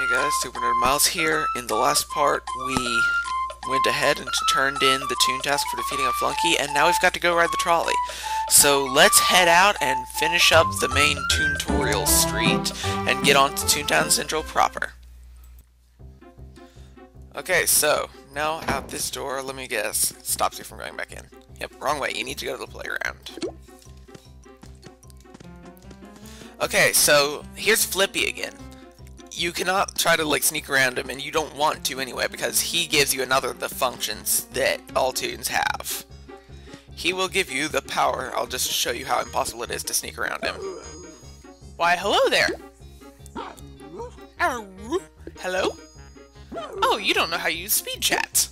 Hey guys, 200 Miles here. In the last part, we went ahead and turned in the Toon task for defeating a flunky, and now we've got to go ride the trolley. So let's head out and finish up the main Toon-torial street and get on to Toontown Central proper. Okay, so now out this door, let me guess, stops you from going back in. Yep, wrong way, you need to go to the playground. Okay, so here's Flippy again. You cannot try to like sneak around him, and you don't want to anyway, because he gives you another of the functions that all Toons have. He will give you the power. I'll just show you how impossible it is to sneak around him. Why, hello there! Hello? Oh, you don't know how to use Speedchat.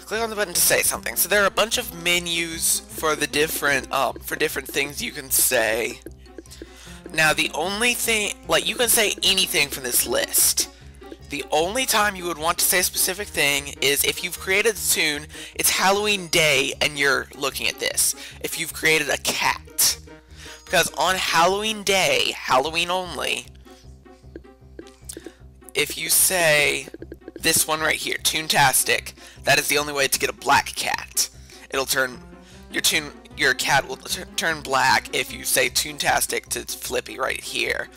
Click on the button to say something. So there are a bunch of menus for the different things you can say. Now, the only thing, like, you can say anything from this list. The only time you would want to say a specific thing is if you've created a Toon, it's Halloween Day, and you're looking at this. If you've created a cat. Because on Halloween Day, Halloween only, if you say this one right here, Toontastic, that is the only way to get a black cat. It'll turn, your cat will turn black if you say Toontastic to Flippy right here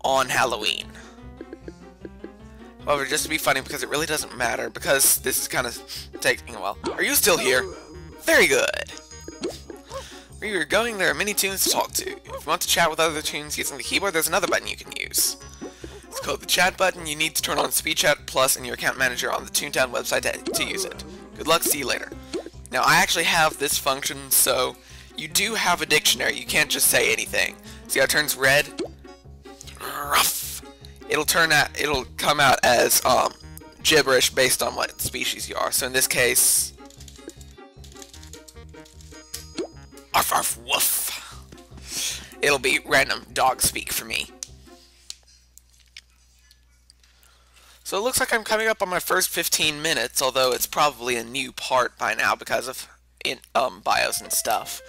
on Halloween. However, just to be funny, because it really doesn't matter, because this is kind of taking a while. Are you still here? Very good. Where you're going, there are many Toons to talk to. If you want to chat with other Toons using the keyboard, there's another button you can use. It's called the chat button. You need to turn on Speedchat Plus in your account manager on the Toontown website to use it. Good luck, see you later. Now, I actually have this function, so you do have a dictionary. You can't just say anything. See how it turns red? Ruff. It'll come out as gibberish based on what species you are. So in this case, arf arf woof. It'll be random dog speak for me. So it looks like I'm coming up on my first 15 minutes, although it's probably a new part by now because of bios and stuff.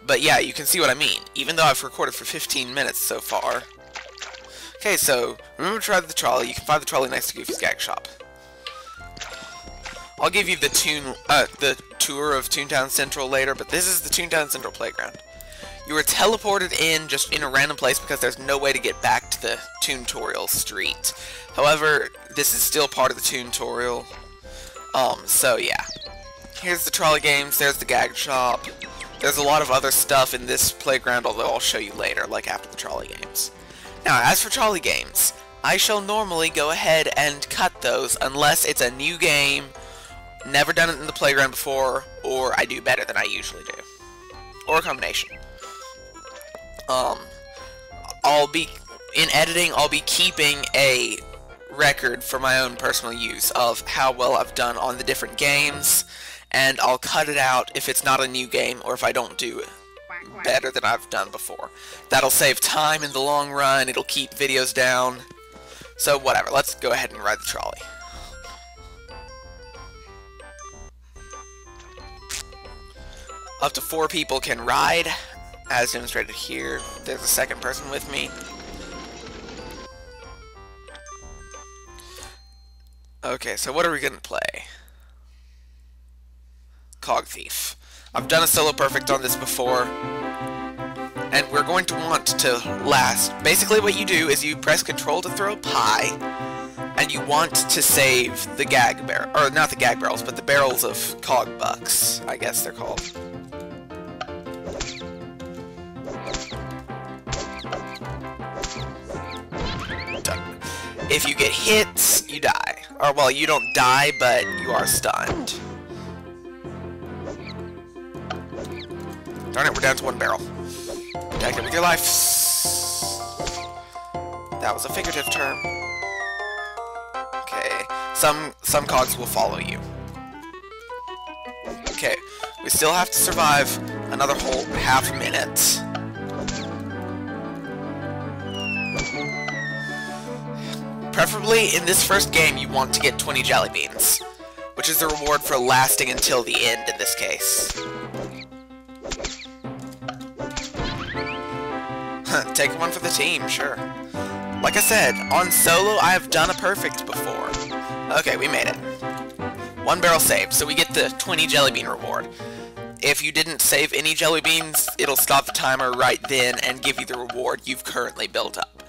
But yeah, you can see what I mean, even though I've recorded for 15 minutes so far. Okay, so remember to ride the trolley. You can find the trolley next to Goofy's Gag Shop. I'll give you the tour of Toontown Central later, but this is the Toontown Central playground. You were teleported in just in a random place because there's no way to get back to the Toon-torial street. However, this is still part of the Toon-torial. So yeah. Here's the trolley games, there's the gag shop. There's a lot of other stuff in this playground, although I'll show you later, like after the trolley games. Now, as for trolley games, I shall normally go ahead and cut those unless it's a new game, never done it in the playground before, or I do better than I usually do. Or a combination. In editing, I'll be keeping a record for my own personal use of how well I've done on the different games, and I'll cut it out if it's not a new game or if I don't do it better than I've done before. That'll save time in the long run, it'll keep videos down, so whatever, let's go ahead and ride the trolley. Up to 4 people can ride, as demonstrated here. There's a second person with me. Okay, so what are we gonna play? Cog Thief. I've done a solo perfect on this before, and we're going to want to last. Basically what you do is you press control to throw pie, and you want to save the gag barrel, or not the gag barrels, but the barrels of cog bucks, I guess they're called. Done. If you get hit, you die. Or, well, you don't die, but you are stunned. Darn it, we're down to 1 barrel. Protect it with your life. That was a figurative term. Okay, some cogs will follow you. Okay, we still have to survive another whole half minute. Preferably, in this first game, you want to get 20 jelly beans, which is the reward for lasting until the end in this case. Take one for the team, sure. Like I said, on solo, I have done a perfect before. Okay, we made it. 1 barrel saved, so we get the 20 jelly bean reward. If you didn't save any jelly beans, it'll stop the timer right then and give you the reward you've currently built up.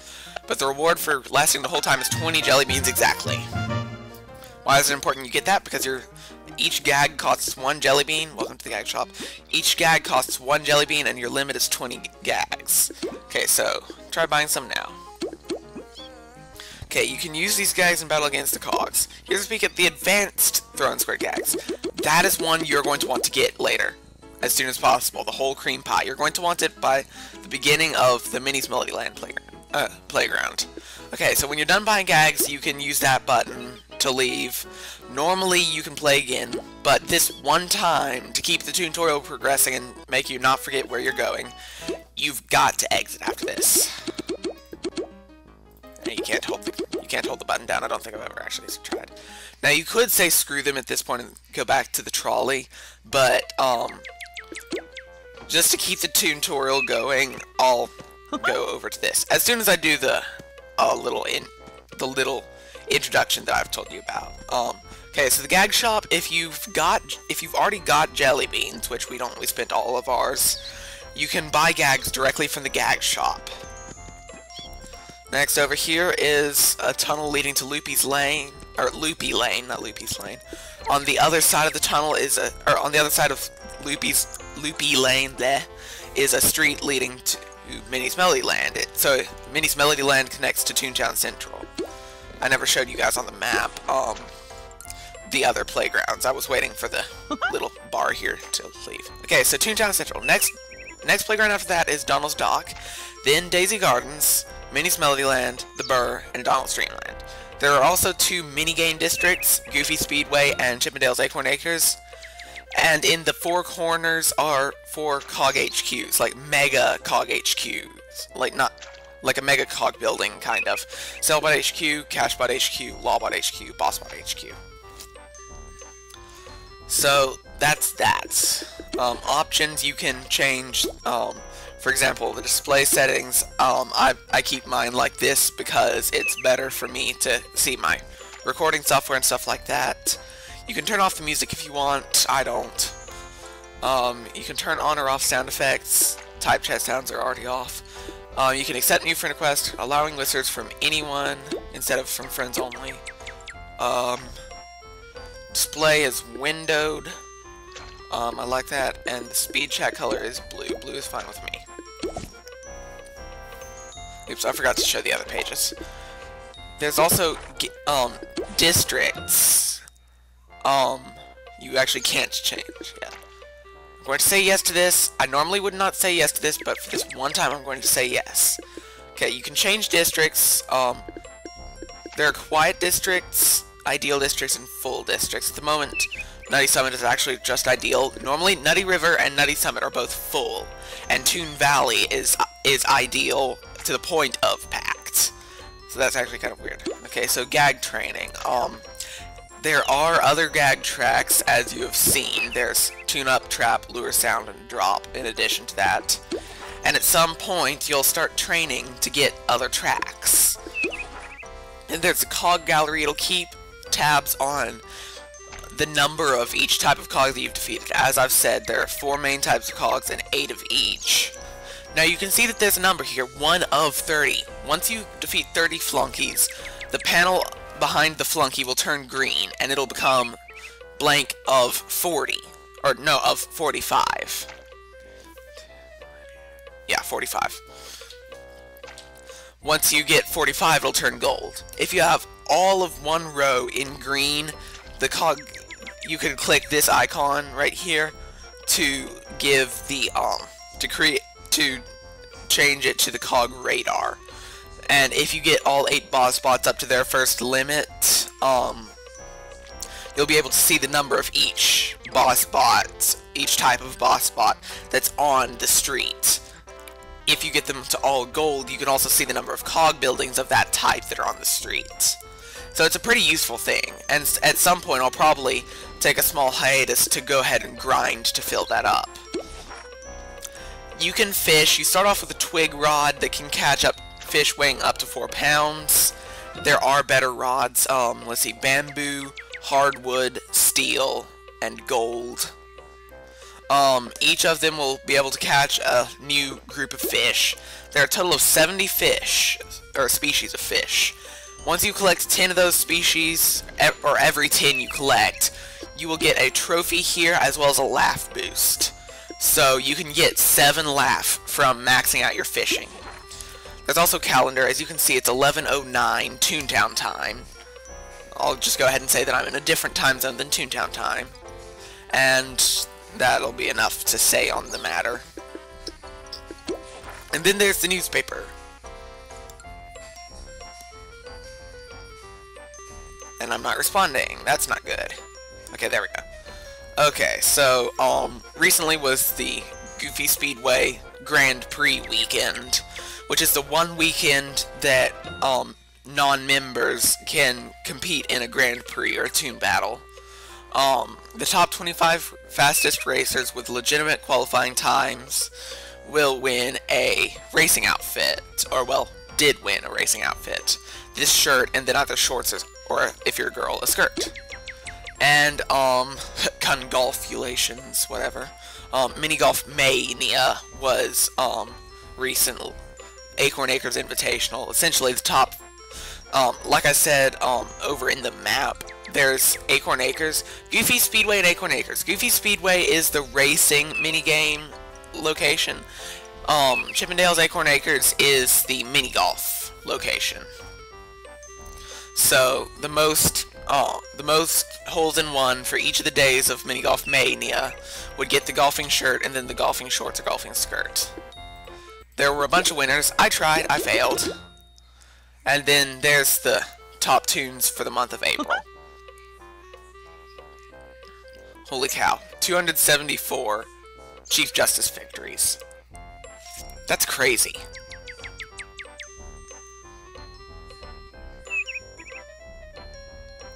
But the reward for lasting the whole time is 20 jelly beans exactly. Why is it important you get that? Because each gag costs 1 jelly bean. Welcome to the gag shop. Each gag costs 1 jelly bean and your limit is 20 gags. Okay, so try buying some now. Okay, you can use these gags in battle against the cogs. Here's a peek at the advanced throw and square gags. That is one you're going to want to get later, as soon as possible. The whole cream pie. You're going to want it by the beginning of the Minnie's Melody Land playground. Okay, so when you're done buying gags, you can use that button to leave. Normally, you can play again, but this one time, to keep the Toon-torial progressing and make you not forget where you're going, you've got to exit after this. You can't hold the button down. I don't think I've ever actually tried. Now you could say screw them at this point and go back to the trolley, but just to keep the Toon-torial going, I'll go over to this as soon as I do the little introduction that I've told you about. Okay, so the gag shop. If you've already got jelly beans, which we don't, we spent all of ours, you can buy gags directly from the gag shop. Next over here is a tunnel leading to Loopy's Lane, or Loopy Lane, not Loopy's Lane. On the other side of the tunnel is on the other side of Loopy Lane, there is a street leading to Minnie's Melody Land. So Minnie's Melody Land connects to Toontown Central. I never showed you guys on the map the other playgrounds. I was waiting for the little bar here to leave. Okay, so Toontown Central. Next playground after that is Donald's Dock, then Daisy Gardens, Minnie's Melody Land, The Burr, and Donald's Dreamland. There are also 2 mini-game districts, Goofy Speedway and Chippendale's Acorn Acres. And in the 4 corners are 4 Cog HQs, like mega Cog HQs. Like a mega Cog building, kind of. Sellbot HQ, Cashbot HQ, Lawbot HQ, Bossbot HQ. So, that's that. Options you can change, for example, the display settings. I keep mine like this because it's better for me to see my recording software and stuff like that. You can turn off the music if you want. I don't. You can turn on or off sound effects. Type chat sounds are already off. You can accept new friend requests, allowing listeners from anyone instead of from friends only. Display is windowed. I like that, and the speed chat color is blue. Blue is fine with me. Oops, I forgot to show the other pages. There's also districts. You actually can't change. Yeah. I'm going to say yes to this. I normally would not say yes to this, but for this one time I'm going to say yes. Okay, you can change districts. There are quiet districts, ideal districts, and full districts. At the moment, Nutty Summit is actually just ideal. Normally, Nutty River and Nutty Summit are both full, and Toon Valley is ideal to the point of packed. So that's actually kind of weird. Okay, so gag training. There are other gag tracks, as you have seen. There's Tune Up, Trap, Lure, Sound, and Drop in addition to that. And at some point, you'll start training to get other tracks. And there's a Cog Gallery. It'll keep tabs on the number of each type of cog that you've defeated. As I've said, there are 4 main types of cogs and 8 of each. Now you can see that there's a number here, 1 of 30. Once you defeat 30 flunkies, the panel behind the flunky will turn green, and it'll become blank of 40. Or, no, of 45. Yeah, 45. Once you get 45, it'll turn gold. If you have all of one row in green, the cog, you can click this icon right here to give the, to change it to the cog radar. And if you get all 8 boss spots up to their first limit, you'll be able to see the number of each boss spot, each type of boss spot that's on the street. If you get them to all gold, you can also see the number of cog buildings of that type that are on the street. So it's a pretty useful thing, and at some point I'll probably take a small hiatus to go ahead and grind to fill that up. You can fish. You start off with a twig rod that can catch up fish weighing up to 4 pounds. There are better rods. Let's see, bamboo, hardwood, steel, and gold. Each of them will be able to catch a new group of fish. There are a total of 70 fish, or species of fish. Once you collect 10 of those species, or every 10 you collect, you will get a trophy here as well as a laugh boost. So you can get 7 laugh from maxing out your fishing. There's also calendar. As you can see, it's 11:09 Toontown time. I'll just go ahead and say that I'm in a different time zone than Toontown time. And that'll be enough to say on the matter. And then there's the newspaper. And I'm not responding. That's not good. Okay, there we go. Okay, so, recently was the Goofy Speedway Grand Prix weekend, which is the one weekend that, non-members can compete in a Grand Prix or a Toon Battle. The top 25 fastest racers with legitimate qualifying times will win a racing outfit, or, well, did win a racing outfit. This shirt, and then either shorts or, if you're a girl, a skirt. And, congolfulations, whatever. Mini Golf Mania was, recent Acorn Acres Invitational. Essentially, the top, like I said, over in the map, there's Acorn Acres, Goofy Speedway, and Acorn Acres. Goofy Speedway is the racing minigame location. Chippendale's Acorn Acres is the mini golf location. So the most holes in one for each of the days of Mini Golf Mania would get the golfing shirt and then the golfing shorts or golfing skirt. There were a bunch of winners. I tried, I failed. And then there's the top tunes for the month of April. Holy cow. 274 Chief Justice victories. That's crazy.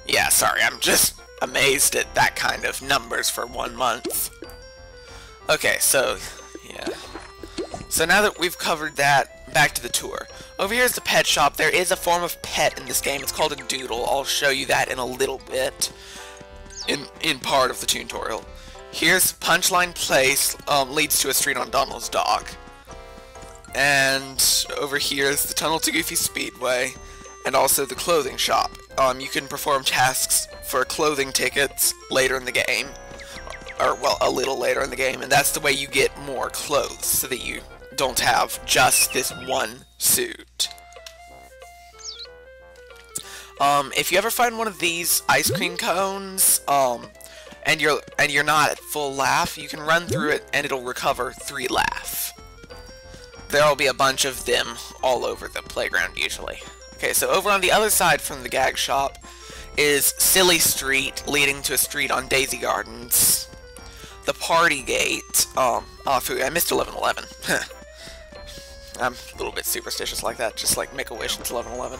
Yeah, sorry, I'm just amazed at that kind of numbers for 1 month. Okay, so, yeah. So now that we've covered that, back to the tour. Over here is the pet shop. There is a form of pet in this game. It's called a doodle. I'll show you that in a little bit. In part of the Toon-torial. Here's Punchline Place, leads to a street on Donald's Dock. And over here is the tunnel to Goofy Speedway, and also the clothing shop. You can perform tasks for clothing tickets later in the game, or, well, a little later in the game, and that's the way you get more clothes, so that you don't have just this one suit. If you ever find one of these ice cream cones, and you're not at full laugh, you can run through it and it'll recover 3 laugh. There'll be a bunch of them all over the playground usually. Okay, so over on the other side from the gag shop is Silly Street, leading to a street on Daisy Gardens. The Party Gate, oh, I missed 1111. I'm a little bit superstitious like that, just like Make-A-Wish, it's 1111.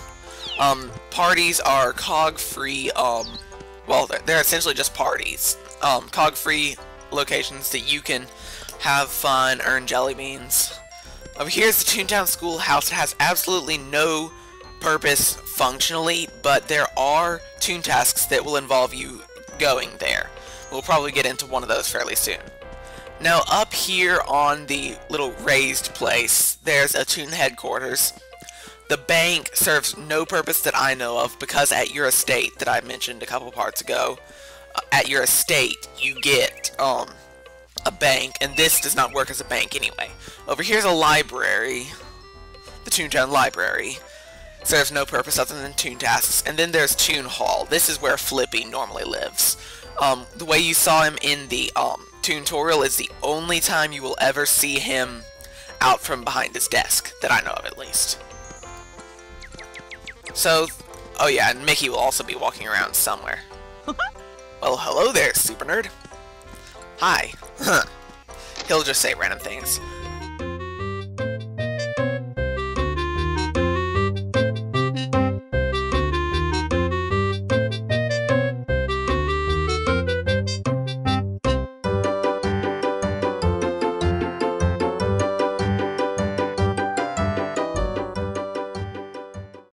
Parties are cog-free, well, they're essentially just parties. Cog-free locations that you can have fun, earn jelly beans. Over here's the Toontown Schoolhouse. It has absolutely no purpose functionally, but there are Toon tasks that will involve you going there. We'll probably get into one of those fairly soon. Now up here on the little raised place, there's a Toon headquarters. The bank serves no purpose that I know of, because at your estate that I mentioned a couple parts ago, at your estate you get a bank, and this does not work as a bank anyway. Over here's a library, the Toontown Library. Serves no purpose other than Toon tasks. And then there's Toon Hall. This is where Flippy normally lives. The way you saw him in the Toon-torial is the only time you will ever see him out from behind his desk, that I know of at least. So, oh yeah, and Mickey will also be walking around somewhere. Well, hello there, Super Nerd. Hi. He'll just say random things.